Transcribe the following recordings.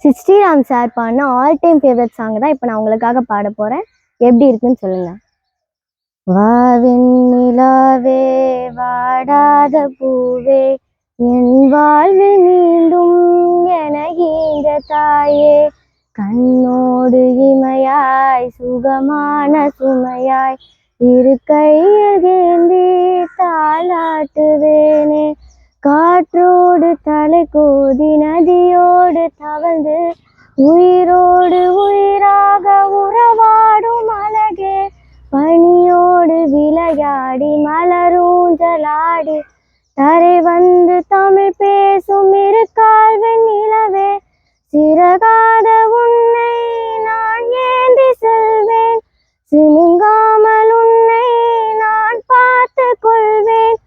Sriram sir பாடின all time favourite song தான் இப்போ நான் உங்களுக்காக பாட போகிறேன். எப்படி இருக்குன்னு சொல்லுங்கள். வாவின் நிலாவே வாடாத பூவே என் வாழ்வில் மீண்டும் என ஈங்க தாயே, கண்ணோடு இமையாய் சுகமான சுமையாய் இரு கையில் ஏந்தி தாளாட்டுவேனே, காற்றோடு தலை கோதி நதியோடு தவழ்ந்து உயிரோடு உயிராக உறவாடும் அழகே, பனியோடு விளையாடி மலரூஞ்சலாடி தரை வந்து தமிழ் பேசும் இரு கால்வெண் நிலவே, சிறகாத உன்னை நான் ஏந்தி செல்வேன், சினுங்காமல் உன்னை நான் பார்த்து கொள்வேன்,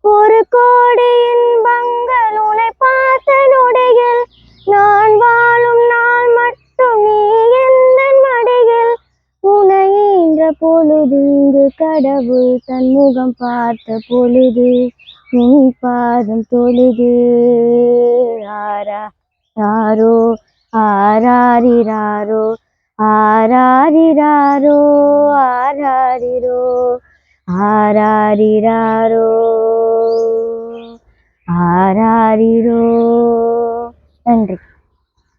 ஒரு கோடி இன்பங்கள் உன்னை பார்த்த நொடியில் நான் வாழும் நாள் மட்டும் நீ எந்த மடியில், உன்னை என்ற பொழுது கடவுள் தன் முகம் பார்த்த பொழுது உன் பாதம் தொழுது ஆராரோ ஆராரிராரோ ஆராரிராரோ ஆராரிரோ ஆராரிராரோ ஆராரிரோ. நன்றி.